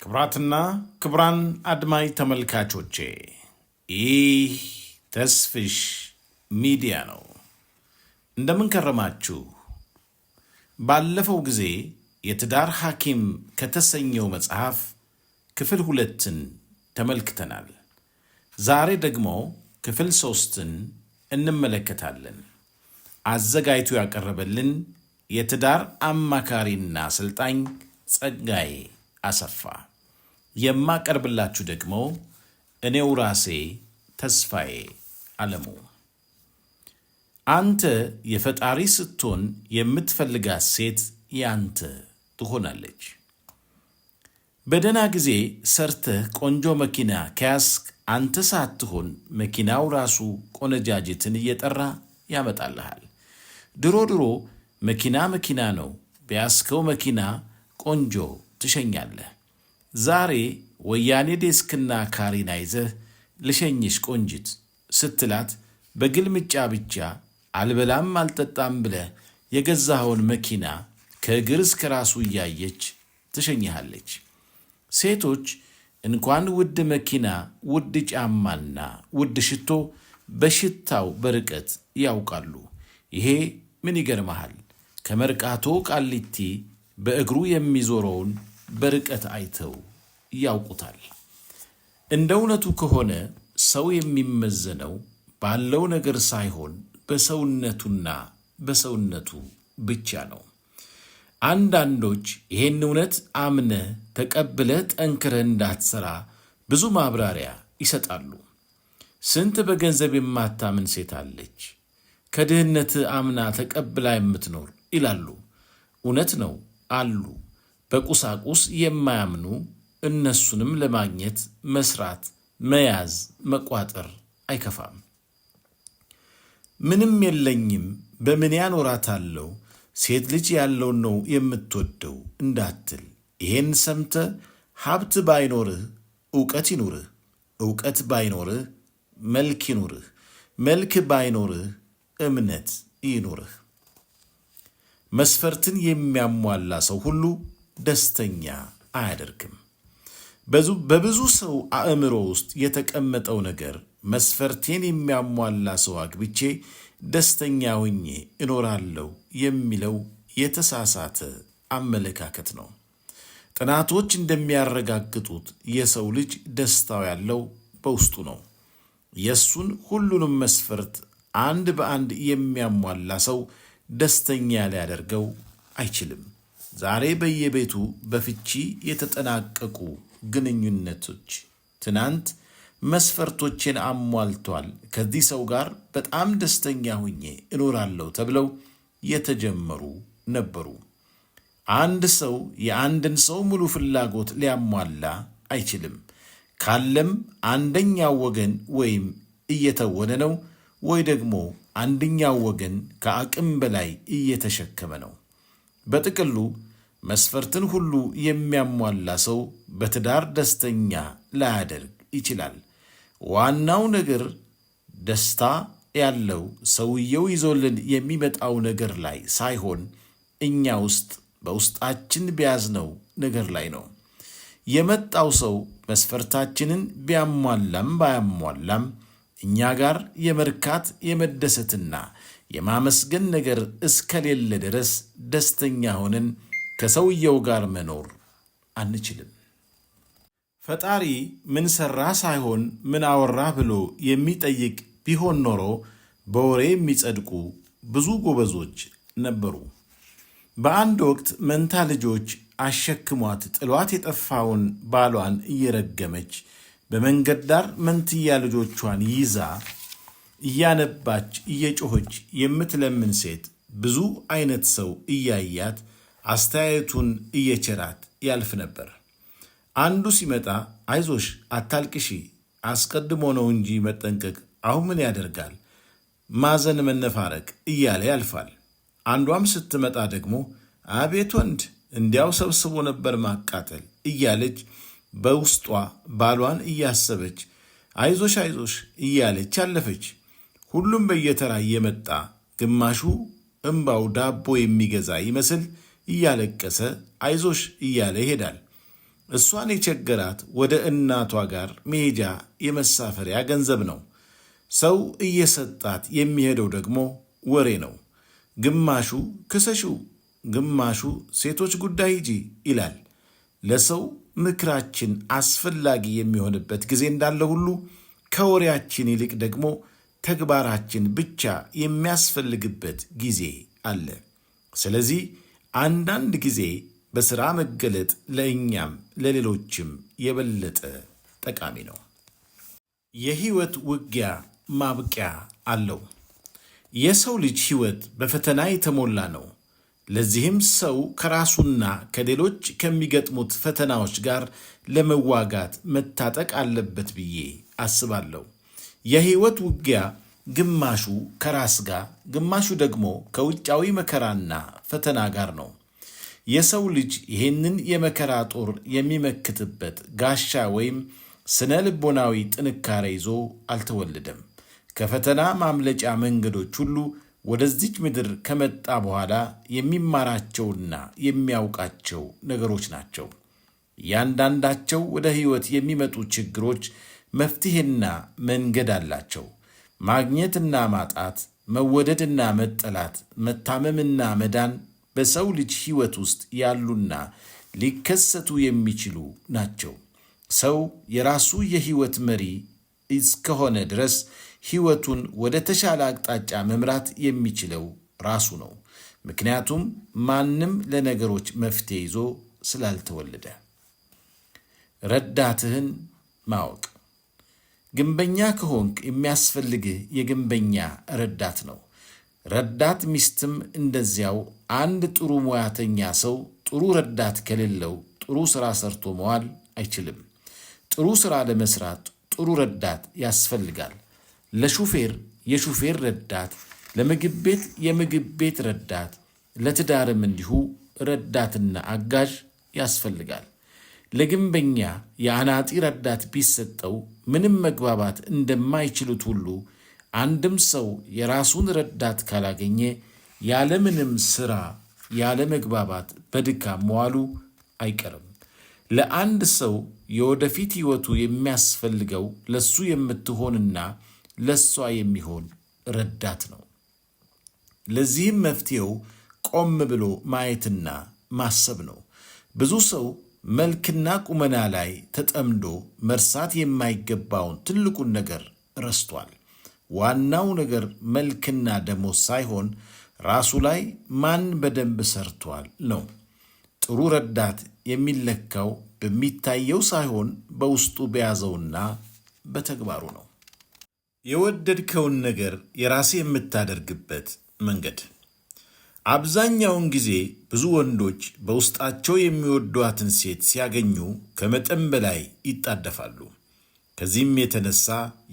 ክብራትና ክብራን አድማጭ ተመልካቾቼ ይህ ተስፍሽ ሚዲያ ነው። እንደምን ከረማችሁ? ባለፈው ጊዜ የትዳር ሐኪም ከተሰኘው መጽሐፍ ክፍል 2ን ተመልክተናል። ዛሬ ደግሞ ክፍል 3ን እንመለከታለን። አዘጋጅቶ ያቀረበልን የትዳር አማካሪና አሰልጣኝ ጸጋዬ አሰፋ፣ የማቀርብላችሁ ደግሞ እኔው ራሴ ተስፋዬ አለሙ። አንተ የፈጣሪ ስትሆን የምትፈልጋት ሴት ያንተ ትሆናለች። በደህና ጊዜ ሰርተህ ቆንጆ መኪና ከያዝክ አንተ ሳትሆን መኪናው ራሱ ቆነጃጅትን እየጠራ ያመጣልሃል። ድሮ መኪና ነው፣ ቢያስከው መኪና ቆንጆ ትሸኛለህ። ዛሬ ወያኔ ዴስክና ካሪና ይዘህ ልሸኝሽ ቆንጅት ስትላት በግልምጫ ብቻ አልበላም አልጠጣም ብለህ የገዛኸውን መኪና ከእግር እስከ ራሱ እያየች ትሸኝሃለች። ሴቶች እንኳን ውድ መኪና፣ ውድ ጫማና ውድ ሽቶ በሽታው በርቀት ያውቃሉ። ይሄ ምን ይገርመሃል? ከመርቃቶ ቃሊቲ በእግሩ የሚዞረውን በርቀት አይተው ያውቁታል። እንደ እውነቱ ከሆነ ሰው የሚመዘነው ባለው ነገር ሳይሆን በሰውነቱና በሰውነቱ ብቻ ነው። አንዳንዶች ይሄን እውነት አምነ ተቀብለ ጠንክረህ እንዳትሰራ ብዙ ማብራሪያ ይሰጣሉ። ስንት በገንዘብ የማታምን ሴት አለች፣ ከድህነት አምና ተቀብላ የምትኖር ይላሉ። እውነት ነው አሉ። በቁሳቁስ የማያምኑ እነሱንም ለማግኘት መስራት፣ መያዝ፣ መቋጠር አይከፋም። ምንም የለኝም በምን ያኖራታለሁ፣ ሴት ልጅ ያለውን ነው የምትወደው እንዳትል። ይሄን ሰምተ ሀብት ባይኖርህ ዕውቀት ይኑርህ፣ ዕውቀት ባይኖርህ መልክ ይኑርህ፣ መልክ ባይኖርህ እምነት ይኑርህ። መስፈርትን የሚያሟላ ሰው ሁሉ ደስተኛ አያደርግም። በብዙ ሰው አእምሮ ውስጥ የተቀመጠው ነገር መስፈርቴን የሚያሟላ ሰው አግብቼ ደስተኛ ሆኜ እኖራለሁ የሚለው የተሳሳተ አመለካከት ነው። ጥናቶች እንደሚያረጋግጡት የሰው ልጅ ደስታው ያለው በውስጡ ነው። የሱን ሁሉንም መስፈርት አንድ በአንድ የሚያሟላ ሰው ደስተኛ ሊያደርገው አይችልም። ዛሬ በየቤቱ በፍቺ የተጠናቀቁ ግንኙነቶች ትናንት መስፈርቶችን አሟልቷል፣ ከዚህ ሰው ጋር በጣም ደስተኛ ሁኜ እኖራለሁ ተብለው የተጀመሩ ነበሩ። አንድ ሰው የአንድን ሰው ሙሉ ፍላጎት ሊያሟላ አይችልም። ካለም አንደኛው ወገን ወይም እየተወነ ነው ወይ ደግሞ አንደኛው ወገን ከአቅም በላይ እየተሸከመ ነው። በጥቅሉ መስፈርትን ሁሉ የሚያሟላ ሰው በትዳር ደስተኛ ላያደርግ ይችላል። ዋናው ነገር ደስታ ያለው ሰውየው ይዞልን የሚመጣው ነገር ላይ ሳይሆን እኛ ውስጥ በውስጣችን ቢያዝነው ነገር ላይ ነው። የመጣው ሰው መስፈርታችንን ቢያሟላም ባያሟላም እኛ ጋር የመርካት የመደሰትና የማመስገን ነገር እስከሌለ ድረስ ደስተኛ ሆነን ከሰውየው ጋር መኖር አንችልም። ፈጣሪ ምን ሠራ ሳይሆን ምን አወራ ብሎ የሚጠይቅ ቢሆን ኖሮ በወሬ የሚጸድቁ ብዙ ጎበዞች ነበሩ። በአንድ ወቅት መንታ ልጆች አሸክሟት ጥሏት የጠፋውን ባሏን እየረገመች በመንገድ ዳር መንትያ ልጆቿን ይዛ እያነባች እየጮኸች የምትለምን ሴት ብዙ አይነት ሰው እያያት አስተያየቱን እየቸራት ያልፍ ነበር። አንዱ ሲመጣ አይዞሽ አታልቅሺ፣ አስቀድሞ ነው እንጂ መጠንቀቅ አሁን ምን ያደርጋል፣ ማዘን መነፋረቅ እያለ ያልፋል። አንዷም ስትመጣ ደግሞ አቤት ወንድ እንዲያው ሰብስቦ ነበር ማቃጠል እያለች በውስጧ ባሏን እያሰበች አይዞሽ እያለች አለፈች። ሁሉም በየተራ እየመጣ ግማሹ እምባው ዳቦ የሚገዛ ይመስል እያለቀሰ አይዞሽ እያለ ይሄዳል። እሷን የቸገራት ወደ እናቷ ጋር መሄጃ የመሳፈሪያ ገንዘብ ነው። ሰው እየሰጣት የሚሄደው ደግሞ ወሬ ነው። ግማሹ ክሰሹ፣ ግማሹ ሴቶች ጉዳይ ሂጂ ይላል። ለሰው ምክራችን አስፈላጊ የሚሆንበት ጊዜ እንዳለ ሁሉ ከወሬያችን ይልቅ ደግሞ ተግባራችን ብቻ የሚያስፈልግበት ጊዜ አለ። ስለዚህ አንዳንድ ጊዜ በሥራ መገለጥ ለእኛም ለሌሎችም የበለጠ ጠቃሚ ነው። የሕይወት ውጊያ ማብቂያ አለው። የሰው ልጅ ሕይወት በፈተና የተሞላ ነው። ለዚህም ሰው ከራሱና ከሌሎች ከሚገጥሙት ፈተናዎች ጋር ለመዋጋት መታጠቅ አለበት ብዬ አስባለሁ። የሕይወት ውጊያ ግማሹ ከራስ ጋር፣ ግማሹ ደግሞ ከውጫዊ መከራና ፈተና ጋር ነው። የሰው ልጅ ይህንን የመከራ ጦር የሚመክትበት ጋሻ ወይም ስነ ልቦናዊ ጥንካሬ ይዞ አልተወለደም። ከፈተና ማምለጫ መንገዶች ሁሉ ወደዚች ምድር ከመጣ በኋላ የሚማራቸውና የሚያውቃቸው ነገሮች ናቸው። እያንዳንዳቸው ወደ ሕይወት የሚመጡ ችግሮች መፍትሔና መንገድ አላቸው። ማግኘትና ማጣት፣ መወደድና መጠላት፣ መታመምና መዳን በሰው ልጅ ሕይወት ውስጥ ያሉና ሊከሰቱ የሚችሉ ናቸው። ሰው የራሱ የሕይወት መሪ እስከሆነ ድረስ ሕይወቱን ወደ ተሻለ አቅጣጫ መምራት የሚችለው ራሱ ነው። ምክንያቱም ማንም ለነገሮች መፍትሔ ይዞ ስላልተወለደ። ረዳትህን ማወቅ። ግንበኛ ከሆንክ የሚያስፈልግህ የግንበኛ ረዳት ነው። ረዳት ሚስትም እንደዚያው። አንድ ጥሩ ሙያተኛ ሰው ጥሩ ረዳት ከሌለው ጥሩ ሥራ ሰርቶ መዋል አይችልም። ጥሩ ሥራ ለመስራት ጥሩ ረዳት ያስፈልጋል። ለሹፌር የሹፌር ረዳት፣ ለምግብ ቤት የምግብ ቤት ረዳት፣ ለትዳርም እንዲሁ ረዳትና አጋዥ ያስፈልጋል። ለግንበኛ የአናጢ ረዳት ቢሰጠው ምንም መግባባት እንደማይችሉት ሁሉ አንድም ሰው የራሱን ረዳት ካላገኘ ያለምንም ሥራ ያለ መግባባት በድካም መዋሉ አይቀርም። ለአንድ ሰው የወደፊት ሕይወቱ የሚያስፈልገው ለሱ የምትሆንና ለሷ የሚሆን ረዳት ነው። ለዚህም መፍትሄው ቆም ብሎ ማየትና ማሰብ ነው። ብዙ ሰው መልክና ቁመና ላይ ተጠምዶ መርሳት የማይገባውን ትልቁን ነገር ረስቷል። ዋናው ነገር መልክና ደሞዝ ሳይሆን ራሱ ላይ ማን በደንብ ሰርቷል ነው። ጥሩ ረዳት የሚለካው በሚታየው ሳይሆን በውስጡ በያዘውና በተግባሩ ነው። የወደድከውን ነገር የራሴ የምታደርግበት መንገድ። አብዛኛውን ጊዜ ብዙ ወንዶች በውስጣቸው የሚወዷትን ሴት ሲያገኙ ከመጠን በላይ ይጣደፋሉ። ከዚህም የተነሳ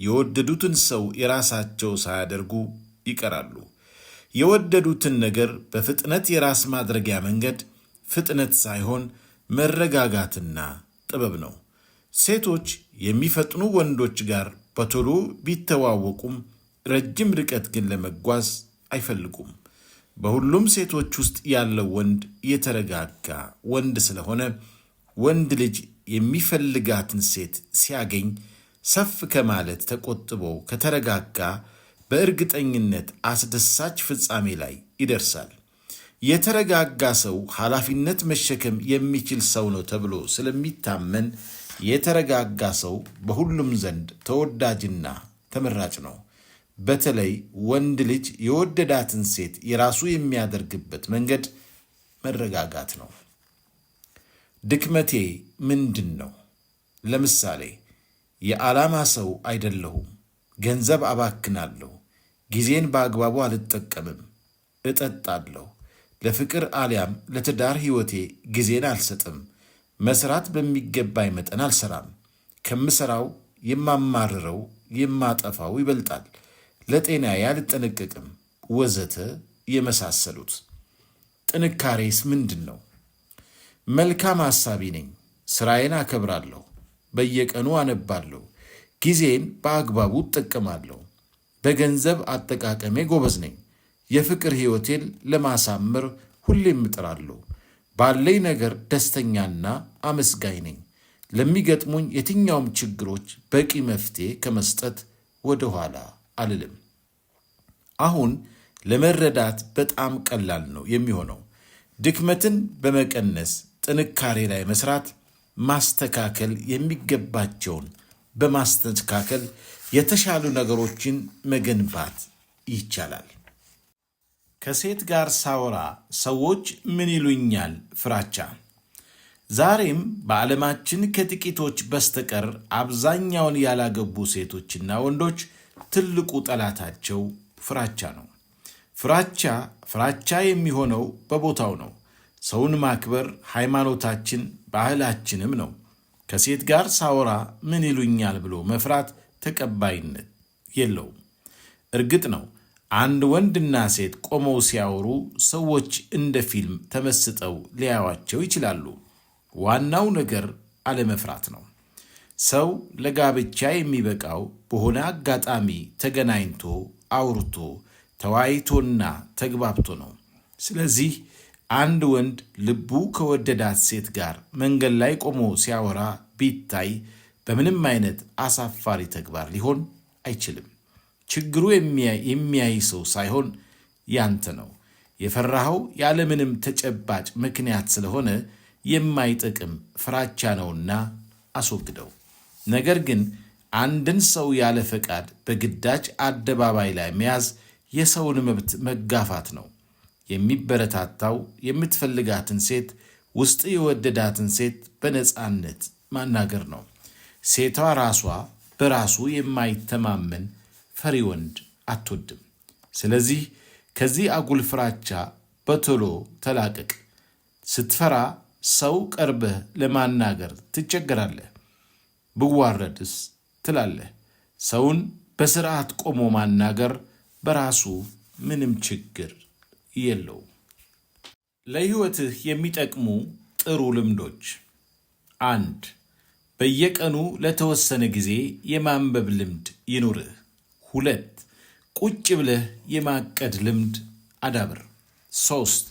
የወደዱትን ሰው የራሳቸው ሳያደርጉ ይቀራሉ። የወደዱትን ነገር በፍጥነት የራስ ማድረጊያ መንገድ ፍጥነት ሳይሆን መረጋጋትና ጥበብ ነው። ሴቶች የሚፈጥኑ ወንዶች ጋር በቶሎ ቢተዋወቁም ረጅም ርቀት ግን ለመጓዝ አይፈልጉም። በሁሉም ሴቶች ውስጥ ያለው ወንድ የተረጋጋ ወንድ ስለሆነ ወንድ ልጅ የሚፈልጋትን ሴት ሲያገኝ ሰፍ ከማለት ተቆጥቦ ከተረጋጋ በእርግጠኝነት አስደሳች ፍጻሜ ላይ ይደርሳል። የተረጋጋ ሰው ኃላፊነት መሸከም የሚችል ሰው ነው ተብሎ ስለሚታመን የተረጋጋ ሰው በሁሉም ዘንድ ተወዳጅና ተመራጭ ነው። በተለይ ወንድ ልጅ የወደዳትን ሴት የራሱ የሚያደርግበት መንገድ መረጋጋት ነው። ድክመቴ ምንድን ነው? ለምሳሌ የዓላማ ሰው አይደለሁም፣ ገንዘብ አባክናለሁ፣ ጊዜን በአግባቡ አልጠቀምም፣ እጠጣለሁ፣ ለፍቅር አሊያም ለትዳር ሕይወቴ ጊዜን አልሰጥም፣ መስራት በሚገባኝ መጠን አልሰራም፣ ከምሰራው የማማርረው የማጠፋው ይበልጣል፣ ለጤናዬ አልጠነቀቅም፣ ወዘተ የመሳሰሉት። ጥንካሬስ ምንድን ነው? መልካም ሐሳቢ ነኝ፣ ሥራዬን አከብራለሁ፣ በየቀኑ አነባለሁ፣ ጊዜን በአግባቡ እጠቀማለሁ፣ በገንዘብ አጠቃቀሜ ጎበዝ ነኝ፣ የፍቅር ሕይወቴን ለማሳመር ሁሌም እጥራለሁ፣ ባለኝ ነገር ደስተኛና አመስጋኝ ነኝ፣ ለሚገጥሙኝ የትኛውም ችግሮች በቂ መፍትሄ ከመስጠት ወደ ኋላ አልልም። አሁን ለመረዳት በጣም ቀላል ነው የሚሆነው። ድክመትን በመቀነስ ጥንካሬ ላይ መስራት፣ ማስተካከል የሚገባቸውን በማስተካከል የተሻሉ ነገሮችን መገንባት ይቻላል። ከሴት ጋር ሳወራ ሰዎች ምን ይሉኛል? ፍራቻ። ዛሬም በዓለማችን ከጥቂቶች በስተቀር አብዛኛውን ያላገቡ ሴቶችና ወንዶች ትልቁ ጠላታቸው ፍራቻ ነው። ፍራቻ የሚሆነው በቦታው ነው። ሰውን ማክበር ሃይማኖታችን፣ ባህላችንም ነው። ከሴት ጋር ሳወራ ምን ይሉኛል ብሎ መፍራት ተቀባይነት የለውም። እርግጥ ነው አንድ ወንድና ሴት ቆመው ሲያወሩ ሰዎች እንደ ፊልም ተመስጠው ሊያዩዋቸው ይችላሉ። ዋናው ነገር አለመፍራት ነው። ሰው ለጋብቻ የሚበቃው በሆነ አጋጣሚ ተገናኝቶ አውርቶ ተወያይቶና ተግባብቶ ነው። ስለዚህ አንድ ወንድ ልቡ ከወደዳት ሴት ጋር መንገድ ላይ ቆሞ ሲያወራ ቢታይ በምንም አይነት አሳፋሪ ተግባር ሊሆን አይችልም። ችግሩ የሚያይ ሰው ሳይሆን ያንተ ነው። የፈራኸው ያለምንም ተጨባጭ ምክንያት ስለሆነ የማይጠቅም ፍራቻ ነውና አስወግደው። ነገር ግን አንድን ሰው ያለ ፈቃድ በግዳጅ አደባባይ ላይ መያዝ የሰውን መብት መጋፋት ነው። የሚበረታታው የምትፈልጋትን ሴት፣ ውስጥ የወደዳትን ሴት በነፃነት ማናገር ነው። ሴቷ ራሷ በራሱ የማይተማመን ፈሪ ወንድ አትወድም። ስለዚህ ከዚህ አጉል ፍራቻ በቶሎ ተላቀቅ። ስትፈራ ሰው ቀርበህ ለማናገር ትቸገራለህ። ብዋረድስ ትላለህ። ሰውን በስርዓት ቆሞ ማናገር በራሱ ምንም ችግር የለውም። ለሕይወትህ የሚጠቅሙ ጥሩ ልምዶች 1. በየቀኑ ለተወሰነ ጊዜ የማንበብ ልምድ ይኑርህ። 2. ቁጭ ብለህ የማቀድ ልምድ አዳብር። 3.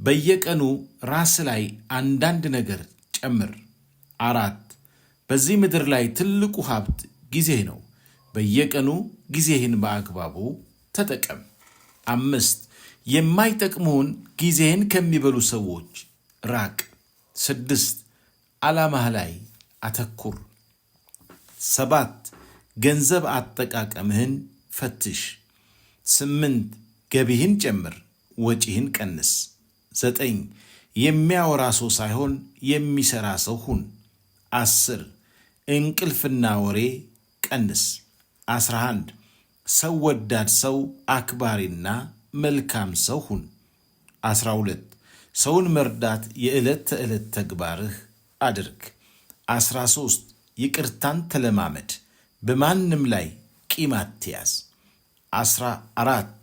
በየቀኑ ራስ ላይ አንዳንድ ነገር ጨምር። 4. በዚህ ምድር ላይ ትልቁ ሀብት ጊዜ ነው። በየቀኑ ጊዜህን በአግባቡ ተጠቀም። 5. የማይጠቅሙን ጊዜህን ከሚበሉ ሰዎች ራቅ። 6. ዓላማህ ላይ አተኩር። 7. ገንዘብ አጠቃቀምህን ፈትሽ። 8. ገቢህን ጨምር፣ ወጪህን ቀንስ። 9. የሚያወራ ሰው ሳይሆን የሚሰራ ሰው ሁን። 10. እንቅልፍና ወሬ ቀንስ። 11. ሰው ወዳድ ሰው፣ አክባሪና መልካም ሰው ሁን። 12. ሰውን መርዳት የዕለት ተዕለት ተግባርህ አድርግ። 13. ይቅርታን ተለማመድ፣ በማንም ላይ ቂም አትያዝ። 14.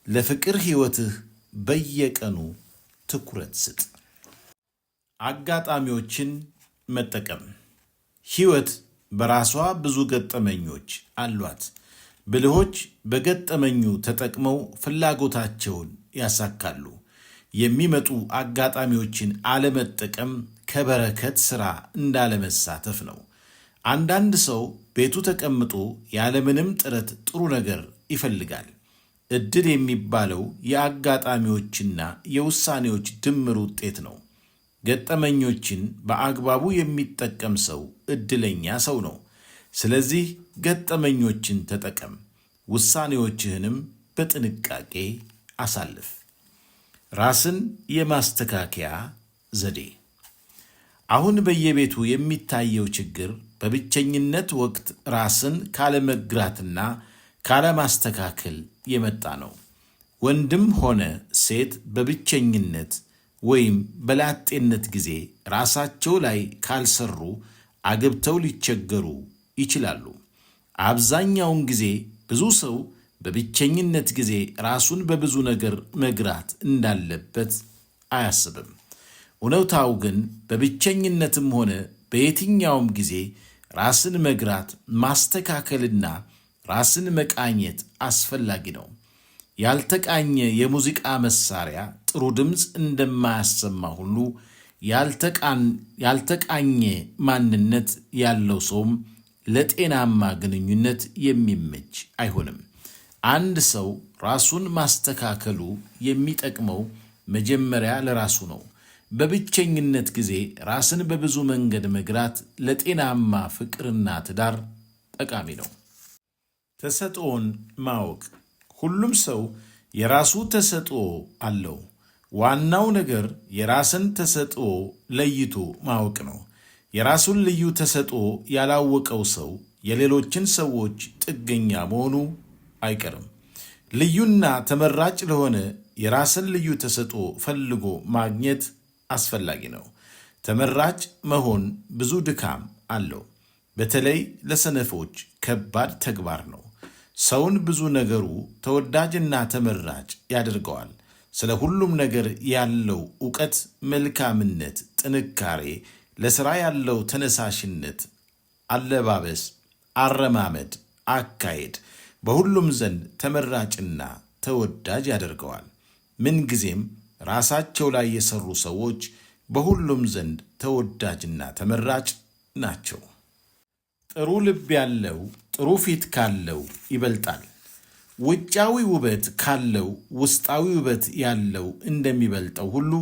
ለፍቅር ሕይወትህ በየቀኑ ትኩረት ስጥ። አጋጣሚዎችን መጠቀም። ሕይወት በራሷ ብዙ ገጠመኞች አሏት። ብልሆች በገጠመኙ ተጠቅመው ፍላጎታቸውን ያሳካሉ። የሚመጡ አጋጣሚዎችን አለመጠቀም ከበረከት ሥራ እንዳለመሳተፍ ነው። አንዳንድ ሰው ቤቱ ተቀምጦ ያለምንም ጥረት ጥሩ ነገር ይፈልጋል። ዕድል የሚባለው የአጋጣሚዎችና የውሳኔዎች ድምር ውጤት ነው። ገጠመኞችን በአግባቡ የሚጠቀም ሰው ዕድለኛ ሰው ነው። ስለዚህ ገጠመኞችን ተጠቀም፣ ውሳኔዎችህንም በጥንቃቄ አሳልፍ። ራስን የማስተካከያ ዘዴ። አሁን በየቤቱ የሚታየው ችግር በብቸኝነት ወቅት ራስን ካለመግራትና ካለማስተካከል የመጣ ነው። ወንድም ሆነ ሴት በብቸኝነት ወይም በላጤነት ጊዜ ራሳቸው ላይ ካልሰሩ አግብተው ሊቸገሩ ይችላሉ። አብዛኛውን ጊዜ ብዙ ሰው በብቸኝነት ጊዜ ራሱን በብዙ ነገር መግራት እንዳለበት አያስብም። እውነታው ግን በብቸኝነትም ሆነ በየትኛውም ጊዜ ራስን መግራት፣ ማስተካከልና ራስን መቃኘት አስፈላጊ ነው። ያልተቃኘ የሙዚቃ መሳሪያ ጥሩ ድምፅ እንደማያሰማ ሁሉ ያልተቃኘ ማንነት ያለው ሰውም ለጤናማ ግንኙነት የሚመች አይሆንም። አንድ ሰው ራሱን ማስተካከሉ የሚጠቅመው መጀመሪያ ለራሱ ነው። በብቸኝነት ጊዜ ራስን በብዙ መንገድ መግራት ለጤናማ ፍቅርና ትዳር ጠቃሚ ነው። ተሰጥኦን ማወቅ። ሁሉም ሰው የራሱ ተሰጥኦ አለው። ዋናው ነገር የራስን ተሰጥኦ ለይቶ ማወቅ ነው። የራሱን ልዩ ተሰጥኦ ያላወቀው ሰው የሌሎችን ሰዎች ጥገኛ መሆኑ አይቀርም። ልዩና ተመራጭ ለሆነ የራስን ልዩ ተሰጥኦ ፈልጎ ማግኘት አስፈላጊ ነው። ተመራጭ መሆን ብዙ ድካም አለው። በተለይ ለሰነፎች ከባድ ተግባር ነው። ሰውን ብዙ ነገሩ ተወዳጅና ተመራጭ ያደርገዋል። ስለ ሁሉም ነገር ያለው ዕውቀት፣ መልካምነት፣ ጥንካሬ፣ ለሥራ ያለው ተነሳሽነት፣ አለባበስ፣ አረማመድ፣ አካሄድ በሁሉም ዘንድ ተመራጭና ተወዳጅ ያደርገዋል። ምንጊዜም ራሳቸው ላይ የሰሩ ሰዎች በሁሉም ዘንድ ተወዳጅና ተመራጭ ናቸው። ጥሩ ልብ ያለው ጥሩ ፊት ካለው ይበልጣል። ውጫዊ ውበት ካለው ውስጣዊ ውበት ያለው እንደሚበልጠው ሁሉ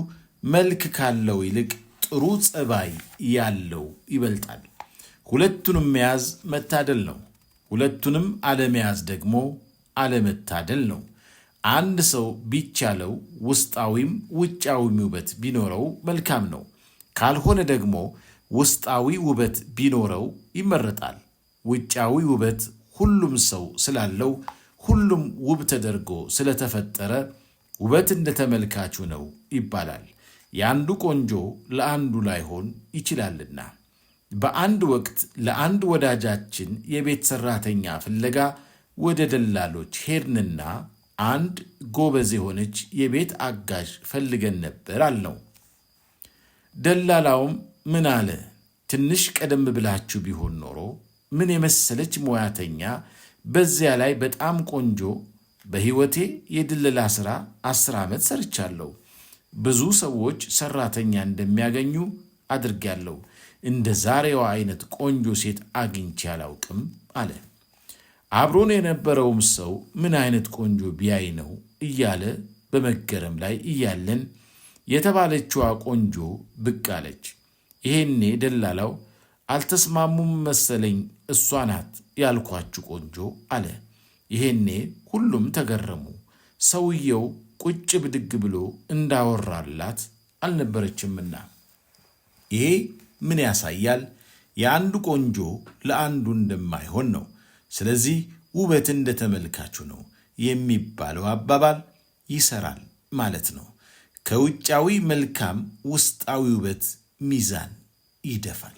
መልክ ካለው ይልቅ ጥሩ ጸባይ ያለው ይበልጣል። ሁለቱንም መያዝ መታደል ነው። ሁለቱንም አለመያዝ ደግሞ አለመታደል ነው። አንድ ሰው ቢቻለው ውስጣዊም ውጫዊም ውበት ቢኖረው መልካም ነው። ካልሆነ ደግሞ ውስጣዊ ውበት ቢኖረው ይመረጣል። ውጫዊ ውበት ሁሉም ሰው ስላለው ሁሉም ውብ ተደርጎ ስለተፈጠረ ውበት እንደ ተመልካቹ ነው ይባላል። የአንዱ ቆንጆ ለአንዱ ላይሆን ይችላልና። በአንድ ወቅት ለአንድ ወዳጃችን የቤት ሠራተኛ ፍለጋ ወደ ደላሎች ሄድንና አንድ ጎበዝ የሆነች የቤት አጋዥ ፈልገን ነበር አልነው። ደላላውም ምን አለ፣ ትንሽ ቀደም ብላችሁ ቢሆን ኖሮ ምን የመሰለች ሙያተኛ፣ በዚያ ላይ በጣም ቆንጆ። በሕይወቴ የድለላ ሥራ 10 ዓመት ሰርቻለሁ። ብዙ ሰዎች ሠራተኛ እንደሚያገኙ አድርጌያለሁ። እንደ ዛሬዋ አይነት ቆንጆ ሴት አግኝቼ አላውቅም አለ። አብሮን የነበረውም ሰው ምን አይነት ቆንጆ ቢያይ ነው እያለ በመገረም ላይ እያለን የተባለችዋ ቆንጆ ብቅ አለች። ይሄኔ ደላላው አልተስማሙም መሰለኝ፣ እሷ ናት ያልኳችሁ ቆንጆ አለ። ይሄኔ ሁሉም ተገረሙ። ሰውየው ቁጭ ብድግ ብሎ እንዳወራላት አልነበረችምና። ይሄ ምን ያሳያል? የአንዱ ቆንጆ ለአንዱ እንደማይሆን ነው። ስለዚህ ውበት እንደ ተመልካቹ ነው የሚባለው አባባል ይሰራል ማለት ነው። ከውጫዊ መልካም ውስጣዊ ውበት ሚዛን ይደፋል።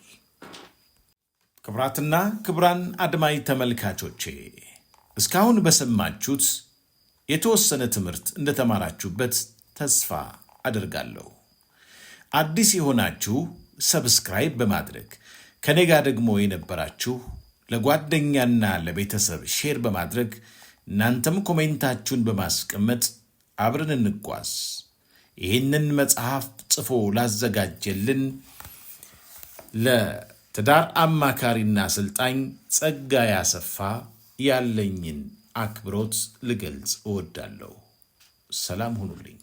ክቡራትና ክቡራን አድማጭ ተመልካቾቼ እስካሁን በሰማችሁት የተወሰነ ትምህርት እንደተማራችሁበት ተስፋ አደርጋለሁ። አዲስ የሆናችሁ ሰብስክራይብ በማድረግ ከኔ ጋር ደግሞ የነበራችሁ ለጓደኛና ለቤተሰብ ሼር በማድረግ እናንተም ኮሜንታችሁን በማስቀመጥ አብረን እንጓዝ። ይህንን መጽሐፍ ጽፎ ላዘጋጀልን ለትዳር አማካሪና አሰልጣኝ ጸጋዬ አሰፋ ያለኝን አክብሮት ልገልጽ እወዳለሁ። ሰላም ሁኑልኝ።